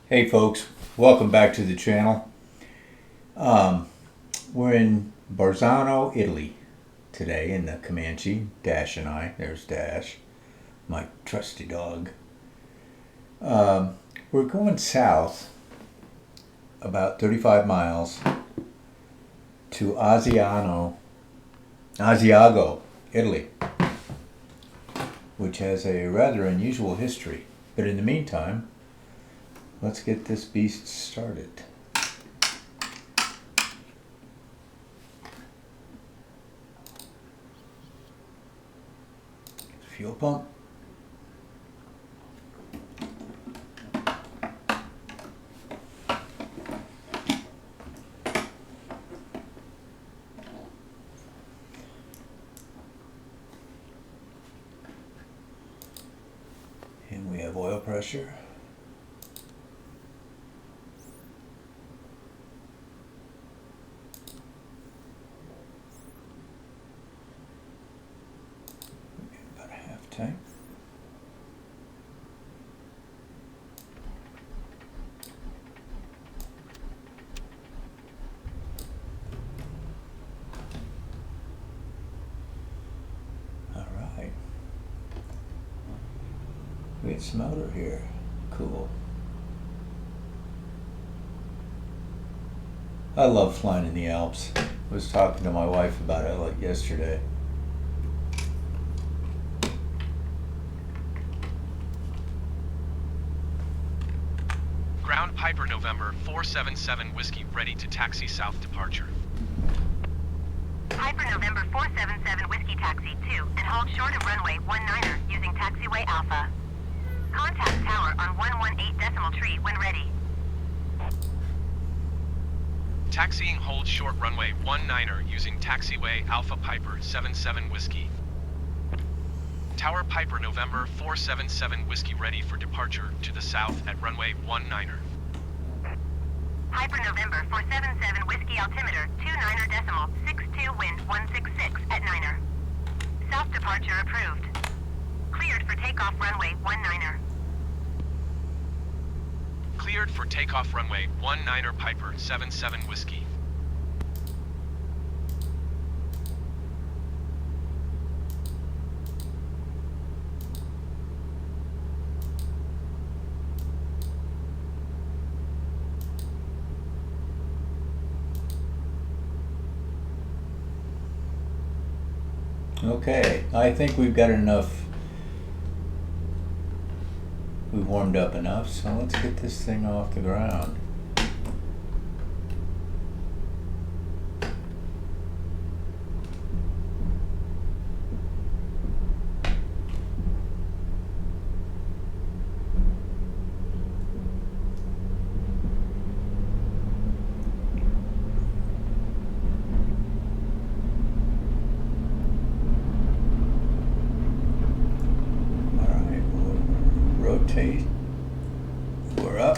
Hey folks, welcome back to the channel. We're in Bolzano, Italy today in the Comanche. Dash and I, there's Dash, my trusty dog. We're going south about 35 miles to Asiago, Italy, which has a rather unusual history. But in the meantime, let's get this beast started. Fuel pump. And we have oil pressure. About a half tank. All right. We had smelter here. Cool. I love flying in the Alps. I was talking to my wife about it like yesterday. Ground Piper November 477 Whiskey ready to taxi south departure. Piper November 477 Whiskey taxi 2 and hold short of runway 19er using taxiway Alpha. Contact tower on 118 decimal tree when ready. Taxiing hold short runway 19er using taxiway Alpha Piper 77 Whiskey. Tower Piper November 477 Whiskey ready for departure to the south at runway 19er. Piper November 477 Whiskey altimeter 29er decimal 62 wind 166 at 9er. South departure approved. Cleared for takeoff runway 19er. Cleared for takeoff runway 19er Piper 77 Whiskey. Okay, I think we've got enough. We warmed up enough, so let's get this thing off the ground. Rotate. We're up.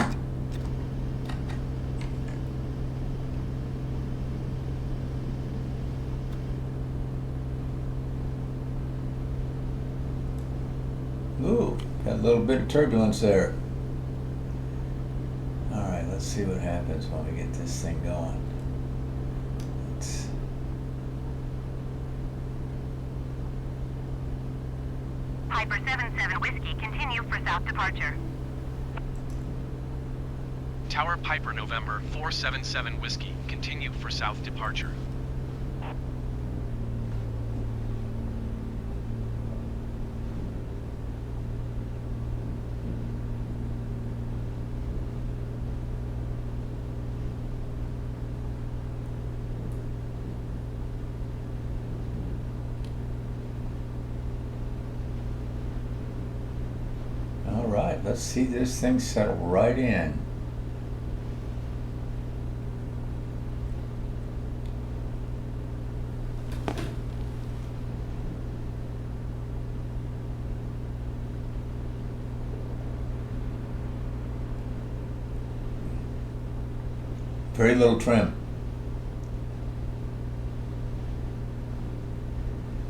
Ooh, got a little bit of turbulence there. All right, let's see what happens when we get this thing going. Let's Piper 77 Whiskey continue for south departure. Tower Piper November 477 Whiskey continue for south departure. all right. Let's see this thing settle right in. Very little trim.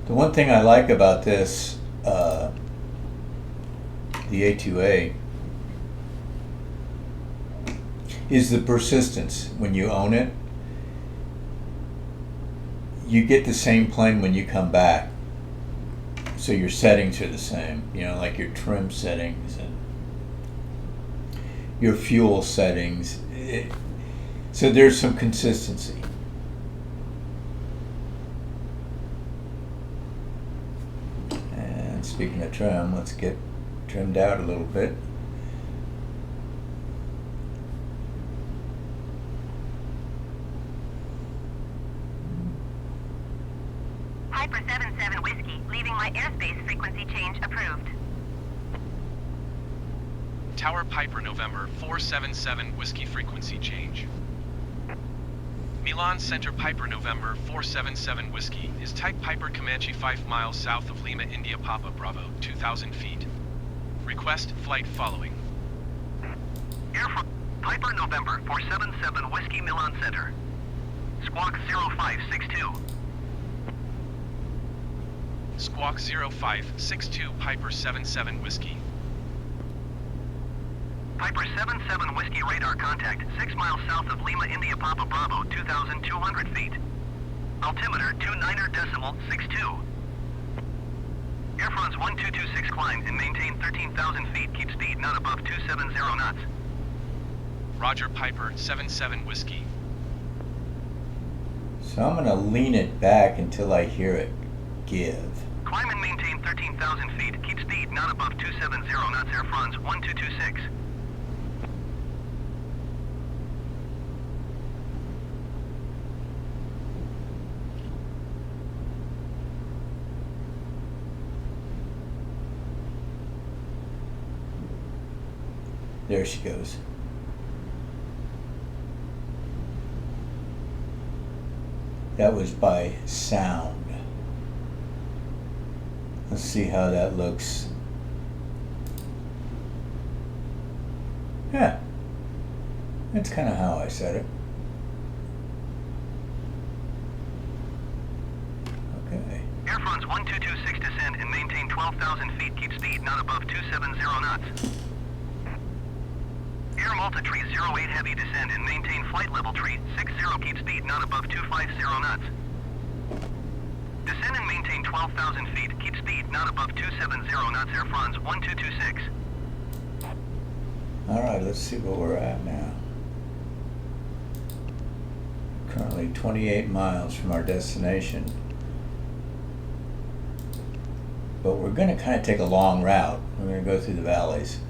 The one thing I like about this, the A2A, is the persistence. When you own it, you get the same plane when you come back. So your settings are the same, you know, like your trim settings and your fuel settings. So there's some consistency. And speaking of trim, let's get trimmed out a little bit. Piper 77 Whiskey, leaving my airspace frequency change approved. Tower Piper November 477 Whiskey frequency change. Milan Center Piper November 477 Whiskey is type Piper Comanche 5 miles south of Lima, India Papa Bravo, 2,000 feet. Request flight following. Airfront Piper November 477 Whiskey Milan Center. Squawk 0562. Squawk 0562 Piper 77 Whiskey. Piper 77 Whiskey radar contact 6 miles south of Lima, India Papa Bravo, 2,200 feet. Altimeter 29.62. Airfronts 1226 climb and maintain 13,000 feet. Keep speed not above 270 knots. Roger Piper 77 Whiskey. So I'm going to lean it back until I hear it give. Climb and maintain 13,000 feet. Keep speed not above 270 knots. Airfronts 1226. There she goes. That was by sound. Let's see how that looks. Yeah, that's kind of how I said it. Okay. Airfronts 1226 descend and maintain 12,000 feet. Keep speed not above 270 knots. Air Malta Tree 08 heavy descend and maintain flight level tree 60. Keep speed not above 250 knots. Descend and maintain 12,000 feet. Keep speed not above 270 knots. Airfronts 1226. All right, let's see where we're at now. Currently 28 miles from our destination. But we're going to kind of take a long route. We're going to go through the valleys.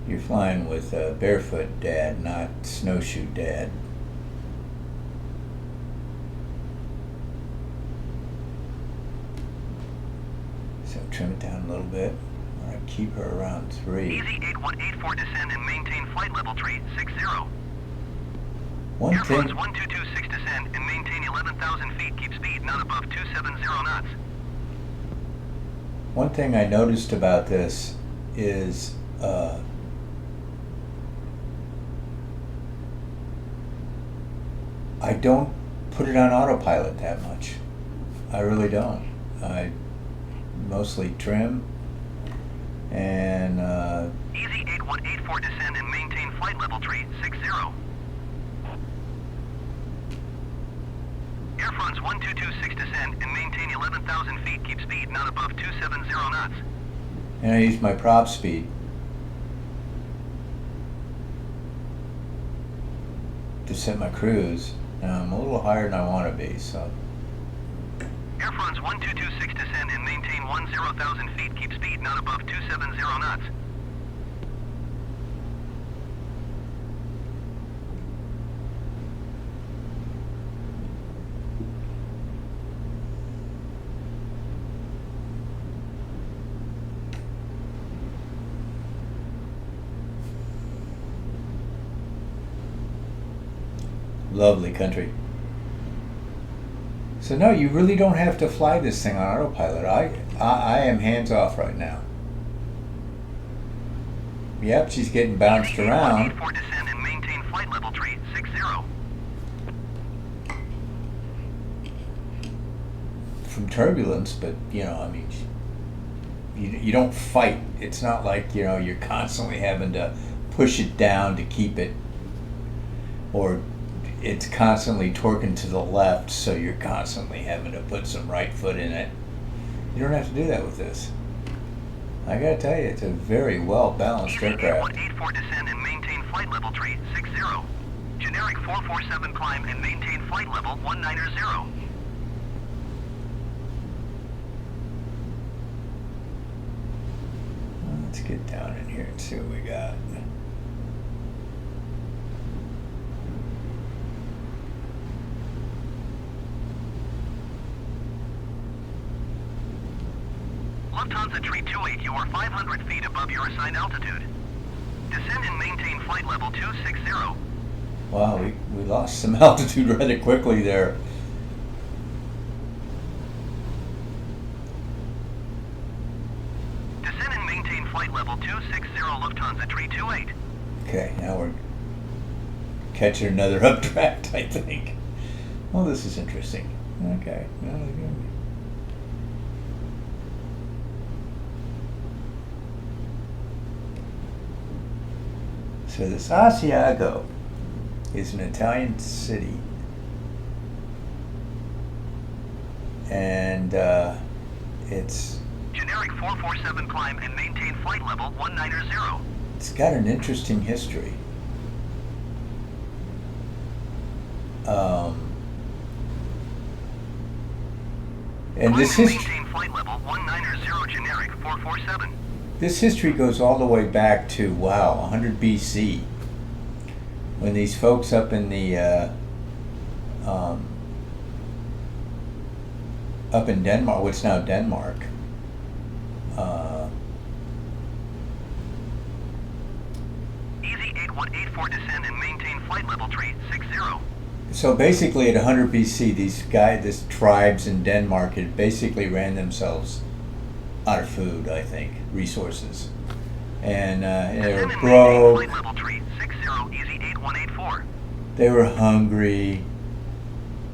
You're flying with barefoot dad, not snowshoe dad. So trim it down a little bit. All right, keep her around 3. Easy 8184 descend and maintain flight level tree 60. 110. Airfronts 1226 descend and maintain 11,000 feet. Keep speed not above 270 knots. One thing I noticed about this is I don't put it on autopilot that much. I really don't. I mostly trim and Easy 8184 descend and maintain flight level tree 60. Airfronts 1226 descend and maintain 11,000 feet. Keep speed not above 270 knots. and I use my prop speed to set my cruise. Now I'm a little higher than I want to be, so Airfronts 1226 descend and maintain 10,000 feet. Keep speed not above 270 knots. lovely country. So no, you really don't have to fly this thing on autopilot. I am hands off right now. Yep, she's getting bounced around. 8184 descend and maintain flight level tree 60. From turbulence, but you know, I mean, you don't fight. It's not like, you're constantly having to push it down to keep it, or it's constantly torquing to the left, so you're constantly having to put some right foot in it. You don't have to do that with this. I gotta tell you, it's a very well balanced aircraft. 8184 descend and maintain flight level tree 60. Generic 447 climb and maintain flight level 190. Let's get down in here and see what we got. Lufthansa Tree 28, you are 500 feet above your assigned altitude. Descend and maintain flight level 260. Wow, we lost some altitude rather quickly there. Descend and maintain flight level 260, Lufthansa Tree 28. Okay, now we're catching another updraft, I think. Well, this is interesting. Okay. So this Asiago is an Italian city, and it's Generic 447 climb and maintain flight level 190. it's got an interesting history. And Climb this and history. maintain flight level 190, generic 447. This history goes all the way back to, 100 BC, when these folks up in the up in Denmark, what's now Denmark, Easy 8184 descend and maintain flight level tree 60. so basically at 100 BC, this tribes in Denmark had basically ran themselves out of food, I think, resources, and they Descend were and maintain broke. flight level tree 60, easy 8184. They were hungry,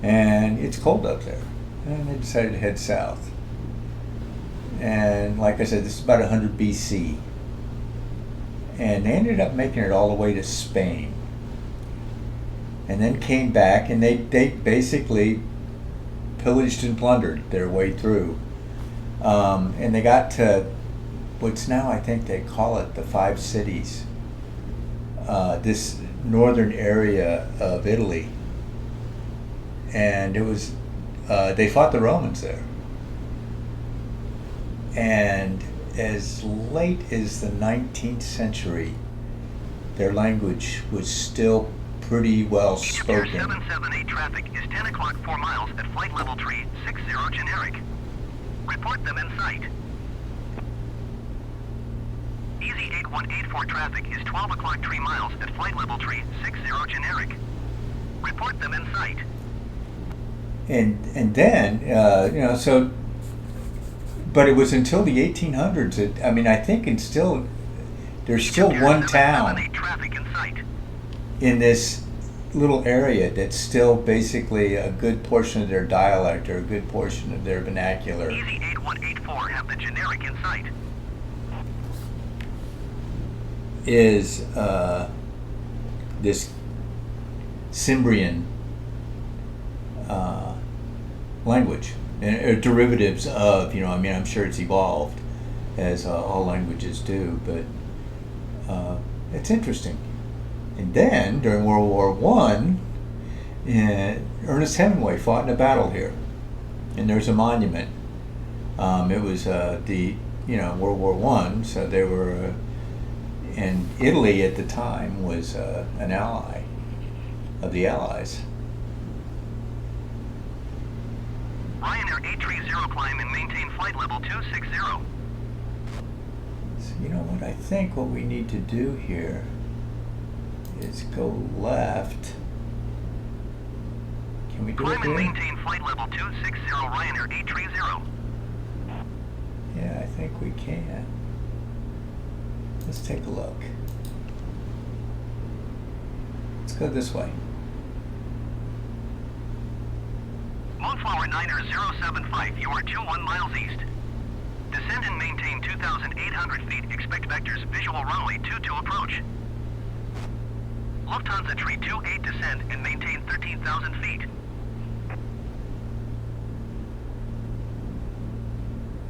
and it's cold up there, and they decided to head south. And like I said, this is about 100 BC, and they ended up making it all the way to Spain, and then came back, and they basically pillaged and plundered their way through, and they got to what's now, I think they call it the Five Cities, this northern area of Italy, and it was they fought the Romans there, and as late as the 19th century their language was still pretty well Egypt Air spoken. 778 traffic is 10 o'clock 4 miles at flight level tree 60, generic. Report them in sight. Easy 8184 traffic is 12 o'clock 3 miles at flight level tree 60, generic. Report them in sight. And then so, but it was until the 1800s that, I think it's still, there's still Egypt Air one town 778 traffic in sight. in this little area that's still basically a good portion of their dialect or a good portion of their vernacular. Easy 8184 have the generic in sight. Is this Cimbrian language, and derivatives of, I'm sure it's evolved as all languages do, but it's interesting. And then during World War I, Ernest Hemingway fought in a battle here, and there's a monument. It was World War I, so they were. And Italy at the time was an ally of the Allies. Ryanair 830 climb and maintain flight level 260. So you know what? I think what we need to do here is go left. Can we do it Climb and here? maintain flight level 260, Ryanair 830. Yeah, I think we can. Let's take a look. Let's go this way. Moonflower 9075, you are 21 miles east. Descend and maintain 2,800 feet. Expect vectors visual runway 22 approach. Lufthansa tree 28 descend and maintain 13,000 feet.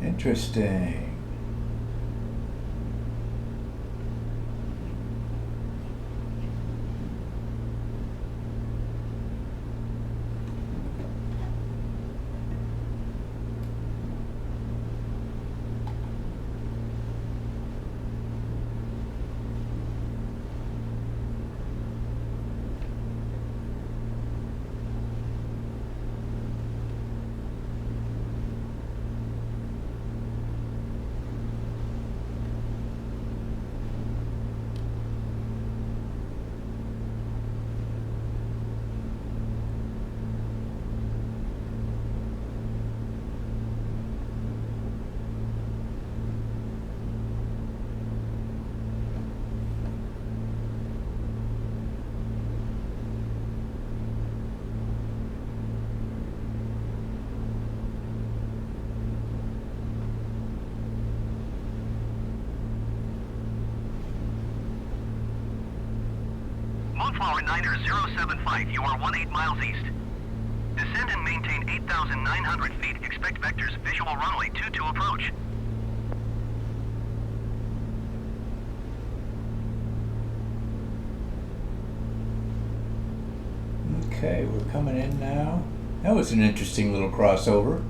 Interesting. Moonflower Niner 075, you are 18 miles east. Descend and maintain 8,900 feet. Expect vectors visual runway 22 approach. Okay, we're coming in now. That was an interesting little crossover.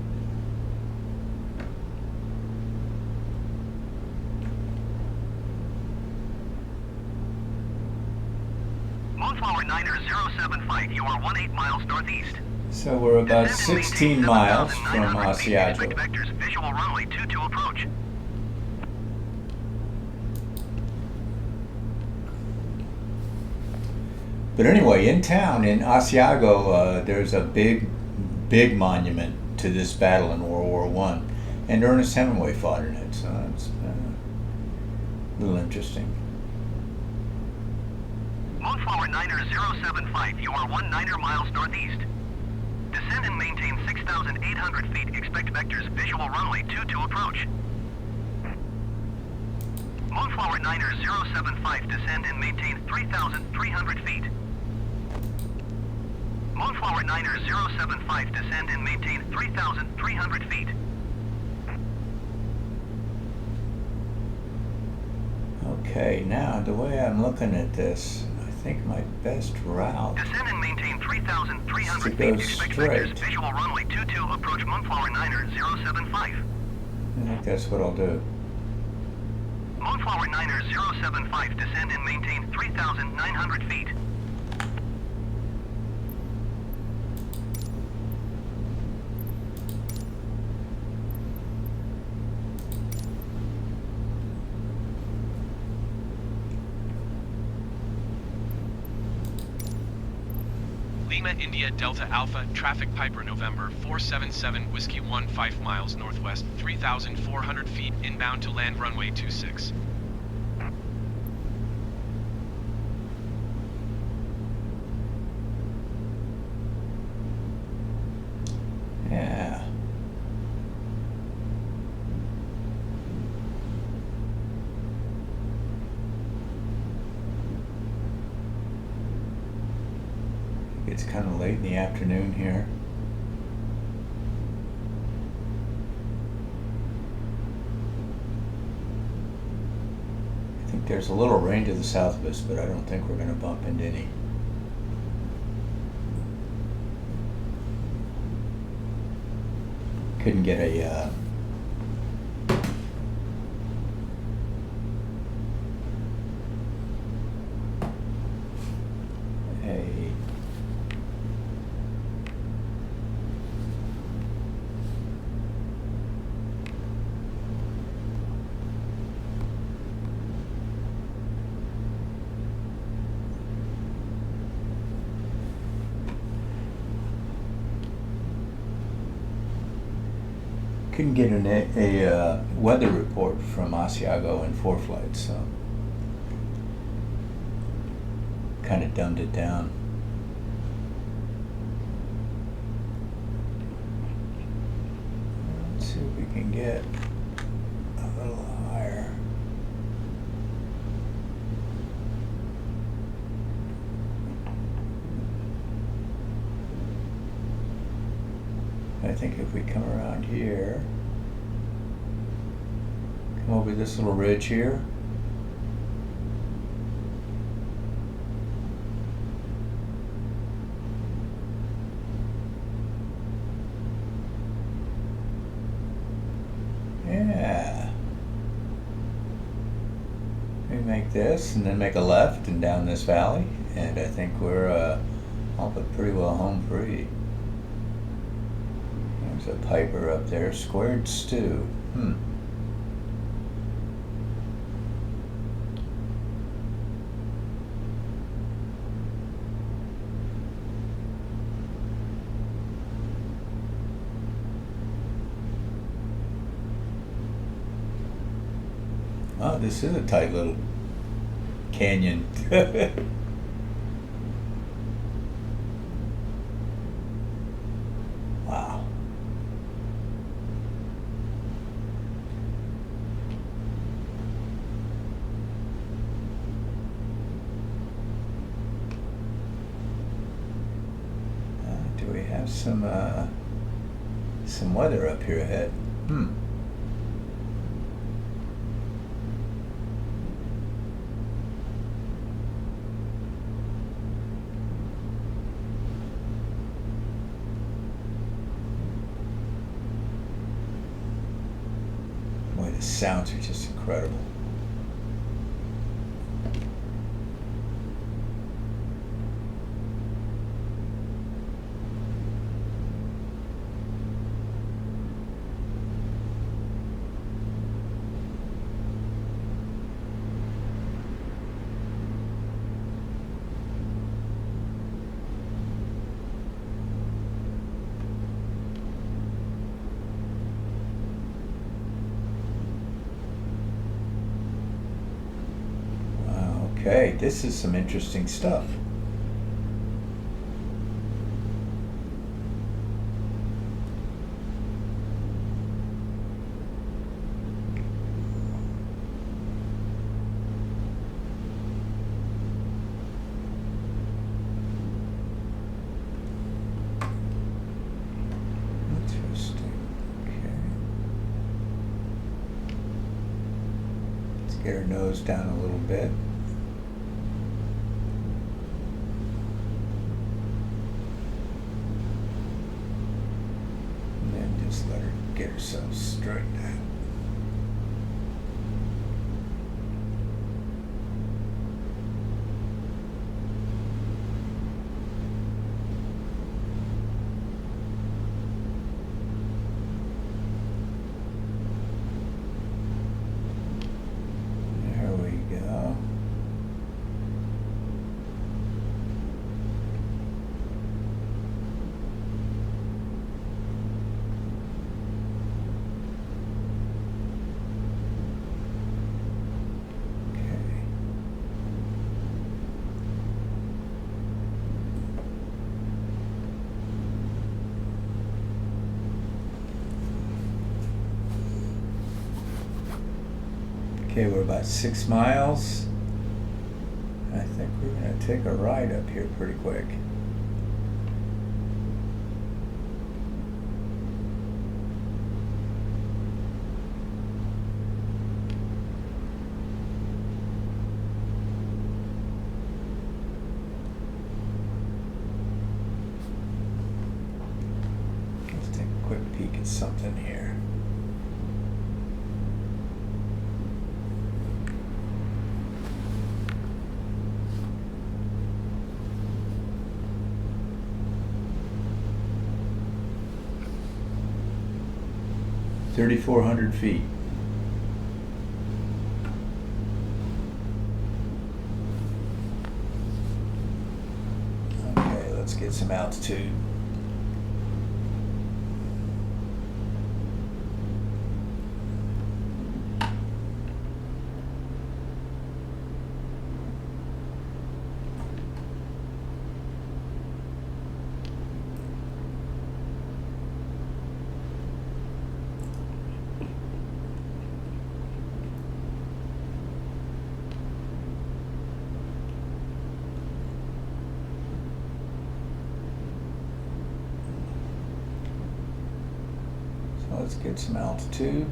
Moonflower Niner 075, you are 18 miles northeast. So we're about Descend and 16 maintain miles from 7,900 feet. Expect Asiago. vectors visual runway 22 approach. But anyway, in town, in Asiago, there's a big monument to this battle in World War One, and Ernest Hemingway fought in it, so it's a little interesting. Moonflower Niner 075, you are 19 miles northeast. Descend and maintain 6,800 feet. Expect vectors visual runway 22 approach. Moonflower Niner 075, descend and maintain 3,300 feet. Moonflower Niner 075, descend and maintain 3,300 feet. Okay, now the way I'm looking at this, I think my best route Descend and maintain 3,300 is to feet. go Expect straight. vectors visual runway 22 approach Moonflower Niner 075. I think that's what I'll do. Moonflower Niner 075, descend and maintain 3,900 feet. Lima India Delta Alpha, traffic Piper November 477 Whiskey 5 miles northwest, 3,400 feet, inbound to land runway 26. Yeah. It's kind of late in the afternoon here. I think there's a little rain to the south of us, but I don't think we're going to bump into any. Couldn't get a couldn't get a weather report from Asiago in ForeFlight, so kind of dumbed it down. Let's see what we can get. I think if we come around here, come over this little ridge here. Yeah. We make this and then make a left and down this valley, and I think we're all but pretty well home free. There's a piper up there, squared stew. Oh, this is a tight little canyon. Wow. Do we have some weather up here ahead? Boy, the sounds are just incredible. Okay, this is some interesting stuff. Interesting. Okay. Let's get our nose down a little bit. Just let her get herself straightened out. There we go. Okay, we're about 6 miles. I think we're going to take a ride up here pretty quick. Let's take a quick peek at something here. $3,400 feet. Okay, let's get some altitude. let's get some altitude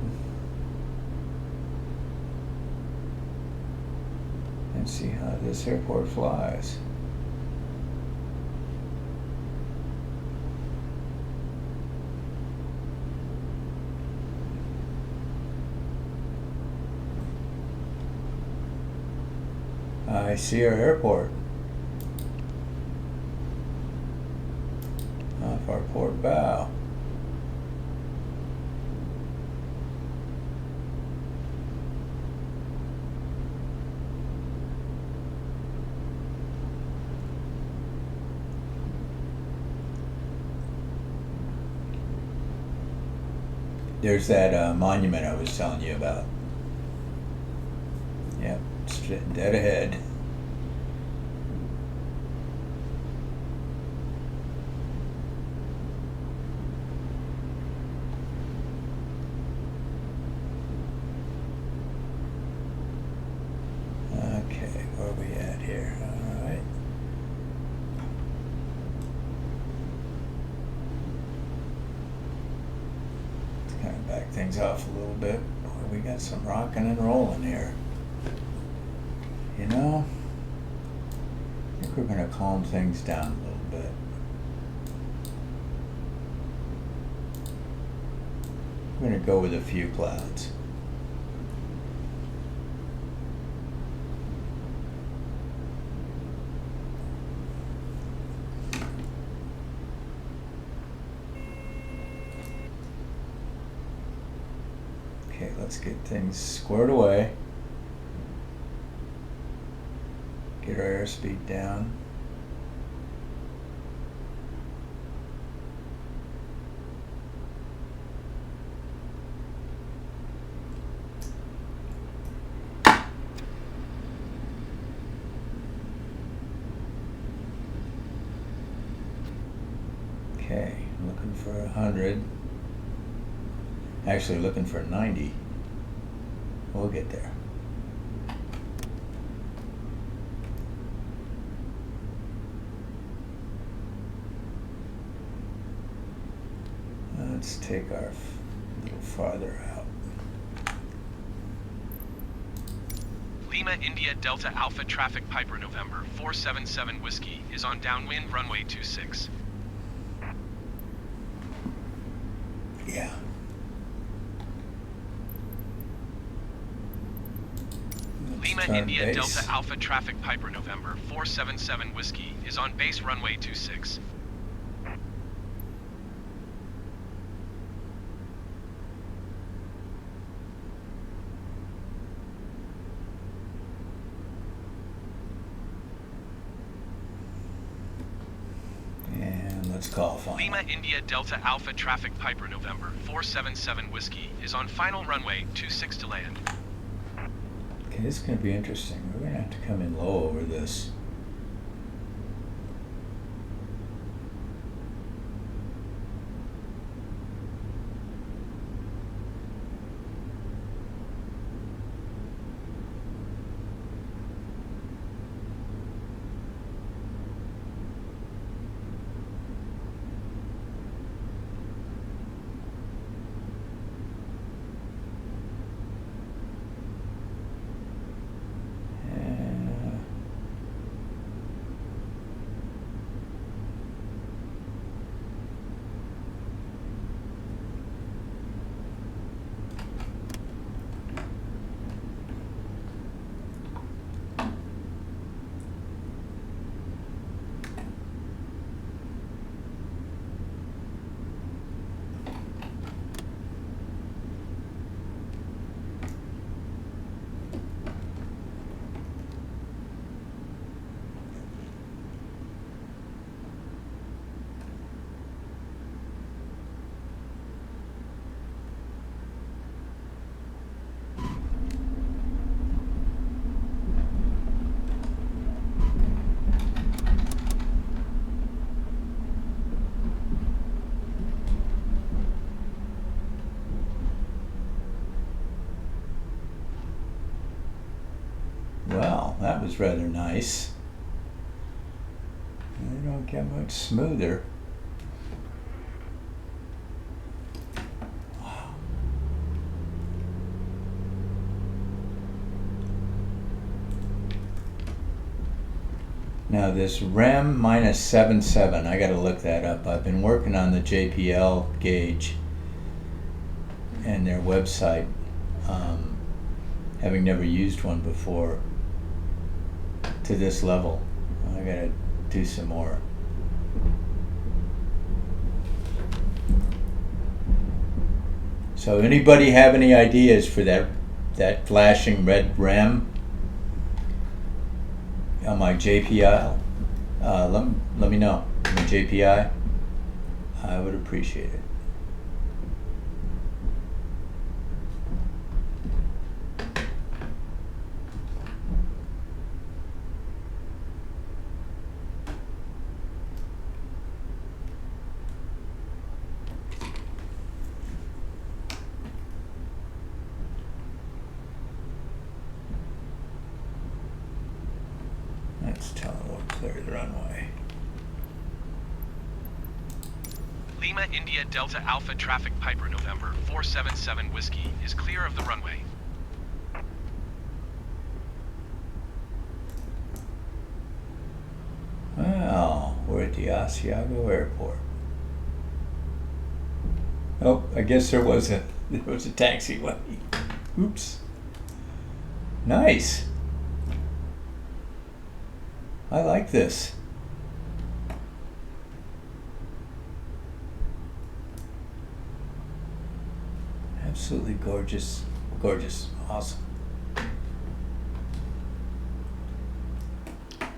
and see how this airport flies. I see our airport off our port bow. There's that monument I was telling you about. Yep, straight dead ahead. Okay, where are we at here? All right. Let's kind of back things off a little bit. Boy, we got some rocking and rolling here. You know, I think we're going to calm things down a little bit. We're going to go with a few clouds. Okay, let's get things squared away. Get our airspeed down. Okay, looking for 100. Actually looking for 90. We'll get there. Let's take our a little farther out. Lima India Delta Alpha Traffic Piper November 477 Whiskey is on downwind runway 26. Yeah. Lima India Delta Alpha Traffic Piper November 477 Whiskey is on base runway 26. Let's call final. Lima India Delta Alpha Traffic Piper November 477 Whiskey is on final runway 26 to land. Okay, this is going to be interesting. We're going to have to come in low over this. Well, that was rather nice. They don't get much smoother. Wow. Now this REM minus 77, I gotta look that up. I've been working on the JPL gauge and their website, having never used one before to this level. I gotta do some more. So anybody have any ideas for that flashing red REM on my JPI? Let me know. My JPI, I would appreciate it. Let's tell them we'll clear the runway. Lima India Delta Alpha Traffic Piper November 477 Whiskey is clear of the runway. Well, we're at the Asiago Airport. Oh, I guess there was a taxiway. Oops. Nice. I like this. Absolutely gorgeous. Gorgeous. Awesome.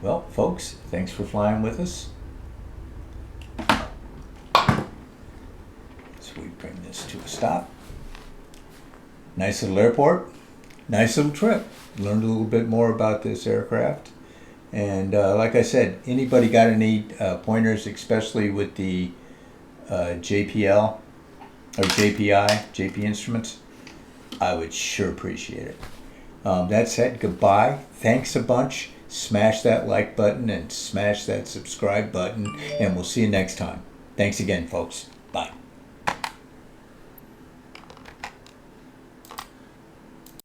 Well, folks, thanks for flying with us. So we bring this to a stop. Nice little airport. Nice little trip. Learned a little bit more about this aircraft. And like I said, anybody got any pointers, especially with the JPL or JP Instruments, I would sure appreciate it. That said, goodbye. Thanks a bunch. Smash that like button and smash that subscribe button, and we'll see you next time. Thanks again, folks. Bye.